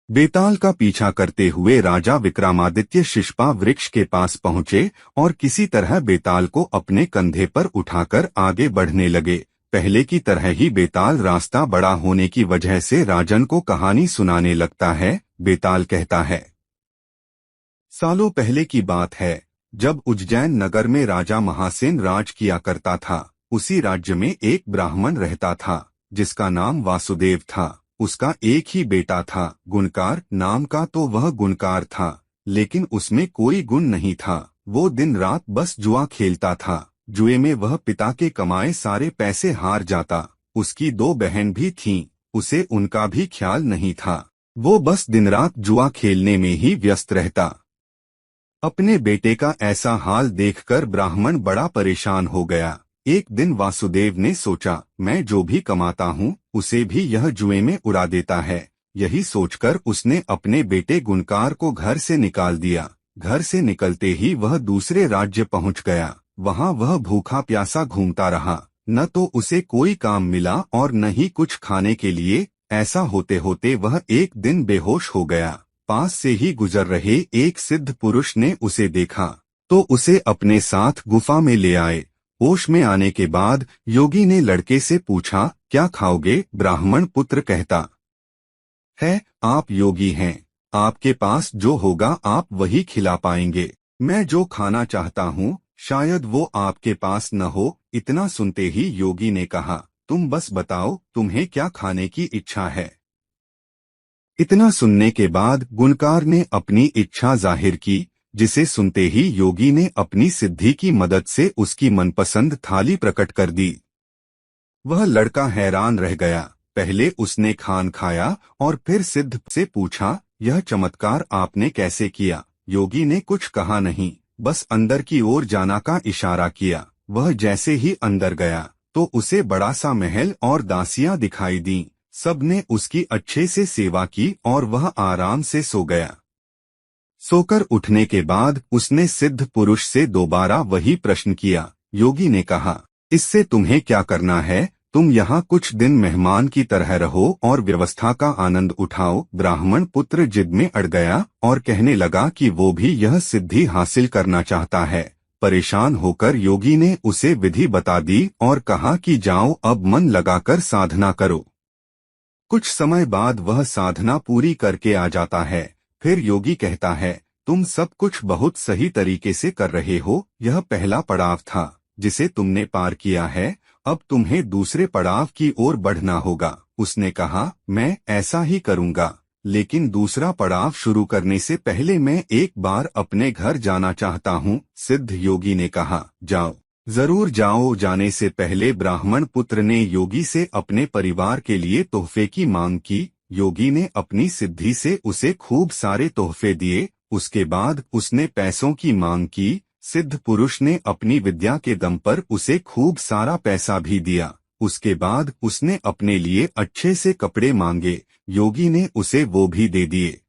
बेताल का पीछा करते हुए राजा विक्रमादित्य शिशपा वृक्ष के पास पहुंचे और किसी तरह बेताल को अपने कंधे पर उठाकर आगे बढ़ने लगे। पहले की तरह ही बेताल रास्ता बड़ा होने की वजह से राजन को कहानी सुनाने लगता है। बेताल कहता है, सालों पहले की बात है, जब उज्जैन नगर में राजा महासेन राज किया करता था। उसी राज्य में एक ब्राह्मण रहता था जिसका नाम वासुदेव था। उसका एक ही बेटा था, गुणकार नाम का। तो वह गुणकार था, लेकिन उसमें कोई गुण नहीं था। वो दिन रात बस जुआ खेलता था। जुए में वह पिता के कमाए सारे पैसे हार जाता। उसकी दो बहन भी थीं, उसे उनका भी ख्याल नहीं था। वो बस दिन रात जुआ खेलने में ही व्यस्त रहता। अपने बेटे का ऐसा हाल देखकर ब्राह्मण बड़ा परेशान हो गया। एक दिन वासुदेव ने सोचा, मैं जो भी कमाता हूँ उसे भी यह जुए में उड़ा देता है। यही सोचकर उसने अपने बेटे गुणकार को घर से निकाल दिया। घर से निकलते ही वह दूसरे राज्य पहुँच गया। वहाँ वह भूखा प्यासा घूमता रहा। न तो उसे कोई काम मिला और न ही कुछ खाने के लिए। ऐसा होते होते वह एक दिन बेहोश हो गया। पास से ही गुजर रहे एक सिद्ध पुरुष ने उसे देखा तो उसे अपने साथ गुफा में ले आए। होश में आने के बाद योगी ने लड़के से पूछा, क्या खाओगे? ब्राह्मण पुत्र कहता है, आप योगी हैं, आपके पास जो होगा आप वही खिला पाएंगे। मैं जो खाना चाहता हूँ शायद वो आपके पास न हो। इतना सुनते ही योगी ने कहा, तुम बस बताओ तुम्हें क्या खाने की इच्छा है। इतना सुनने के बाद गुणकार ने अपनी इच्छा जाहिर की, जिसे सुनते ही योगी ने अपनी सिद्धि की मदद से उसकी मनपसंद थाली प्रकट कर दी। वह लड़का हैरान रह गया। पहले उसने खान खाया और फिर सिद्ध से पूछा, यह चमत्कार आपने कैसे किया? योगी ने कुछ कहा नहीं, बस अंदर की ओर जाना का इशारा किया। वह जैसे ही अंदर गया तो उसे बड़ा सा महल और दासियां दिखाई दीं। सबने उसकी अच्छे से सेवा की और वह आराम से सो गया। सोकर उठने के बाद उसने सिद्ध पुरुष से दोबारा वही प्रश्न किया। योगी ने कहा, इससे तुम्हें क्या करना है? तुम यहाँ कुछ दिन मेहमान की तरह रहो और व्यवस्था का आनंद उठाओ। ब्राह्मण पुत्र जिद में अड़ गया और कहने लगा कि वो भी यह सिद्धि हासिल करना चाहता है। परेशान होकर योगी ने उसे विधि बता दी और कहा कि जाओ अब मन लगाकर साधना करो। कुछ समय बाद वह साधना पूरी करके आ जाता है। फिर योगी कहता है, तुम सब कुछ बहुत सही तरीके से कर रहे हो। यह पहला पड़ाव था जिसे तुमने पार किया है। अब तुम्हें दूसरे पड़ाव की ओर बढ़ना होगा। उसने कहा, मैं ऐसा ही करूँगा, लेकिन दूसरा पड़ाव शुरू करने से पहले मैं एक बार अपने घर जाना चाहता हूँ। सिद्ध योगी ने कहा, जाओ, जरूर जाओ। जाने से पहले ब्राह्मण पुत्र ने योगी से अपने परिवार के लिए तोहफे की मांग की। योगी ने अपनी सिद्धि से उसे खूब सारे तोहफे दिए। उसके बाद उसने पैसों की मांग की। सिद्ध पुरुष ने अपनी विद्या के दम पर उसे खूब सारा पैसा भी दिया। उसके बाद उसने अपने लिए अच्छे से कपड़े मांगे। योगी ने उसे वो भी दे दिए।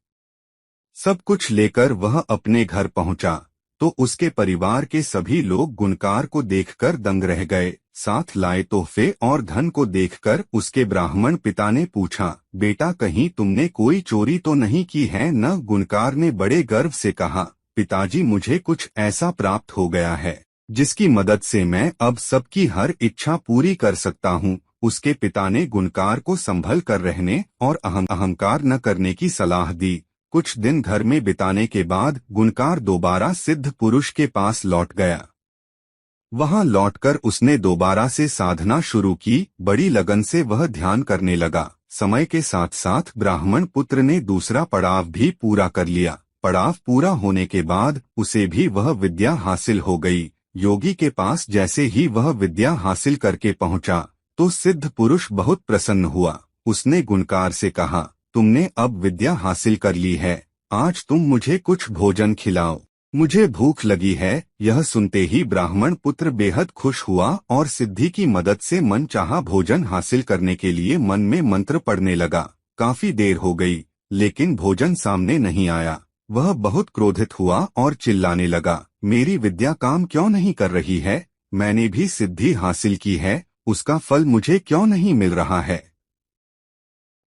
सब कुछ लेकर वह अपने घर पहुंचा तो उसके परिवार के सभी लोग गुणकार को देखकर दंग रह गए। साथ लाए तोहफे और धन को देखकर उसके ब्राह्मण पिता ने पूछा, बेटा कहीं तुमने कोई चोरी तो नहीं की है न? गुणकार ने बड़े गर्व से कहा, पिताजी मुझे कुछ ऐसा प्राप्त हो गया है जिसकी मदद से मैं अब सबकी हर इच्छा पूरी कर सकता हूँ। उसके पिता ने गुणकार को संभल कर रहने और अहंकार न करने की सलाह दी। कुछ दिन घर में बिताने के बाद गुणकार दोबारा सिद्ध पुरुष के पास लौट गया। वहां लौटकर उसने दोबारा से साधना शुरू की। बड़ी लगन से वह ध्यान करने लगा। समय के साथ साथ ब्राह्मण पुत्र ने दूसरा पड़ाव भी पूरा कर लिया। पड़ाव पूरा होने के बाद उसे भी वह विद्या हासिल हो गई। योगी के पास जैसे ही वह विद्या हासिल करके पहुंचा तो सिद्ध पुरुष बहुत प्रसन्न हुआ। उसने गुणकार से कहा, तुमने अब विद्या हासिल कर ली है, आज तुम मुझे कुछ भोजन खिलाओ, मुझे भूख लगी है। यह सुनते ही ब्राह्मण पुत्र बेहद खुश हुआ और सिद्धि की मदद से मनचाहा भोजन हासिल करने के लिए मन में मंत्र पढ़ने लगा। काफी देर हो गई लेकिन भोजन सामने नहीं आया। वह बहुत क्रोधित हुआ और चिल्लाने लगा, मेरी विद्या काम क्यों नहीं कर रही है? मैंने भी सिद्धि हासिल की है, उसका फल मुझे क्यों नहीं मिल रहा है?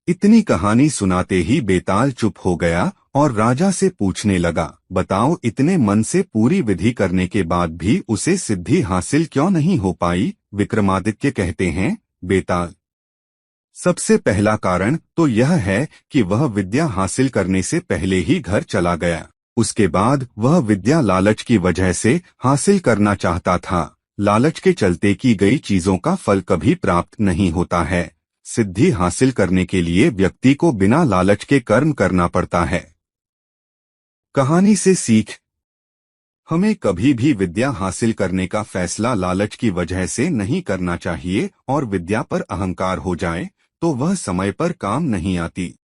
इतनी कहानी सुनाते ही बेताल चुप हो गया और राजा से पूछने लगा, बताओ इतने मन से पूरी विधि करने के बाद भी उसे सिद्धि हासिल क्यों नहीं हो पाई? विक्रमादित्य कहते हैं, बेताल, सबसे पहला कारण तो यह है कि वह विद्या हासिल करने से पहले ही घर चला गया। उसके बाद वह विद्या लालच की वजह से हासिल करना चाहता था। लालच के चलते की गई चीजों का फल कभी प्राप्त नहीं होता है। सिद्धि हासिल करने के लिए व्यक्ति को बिना लालच के कर्म करना पड़ता है। कहानी से सीख, हमें कभी भी विद्या हासिल करने का फैसला लालच की वजह से नहीं करना चाहिए और विद्या पर अहंकार हो जाए तो वह समय पर काम नहीं आती।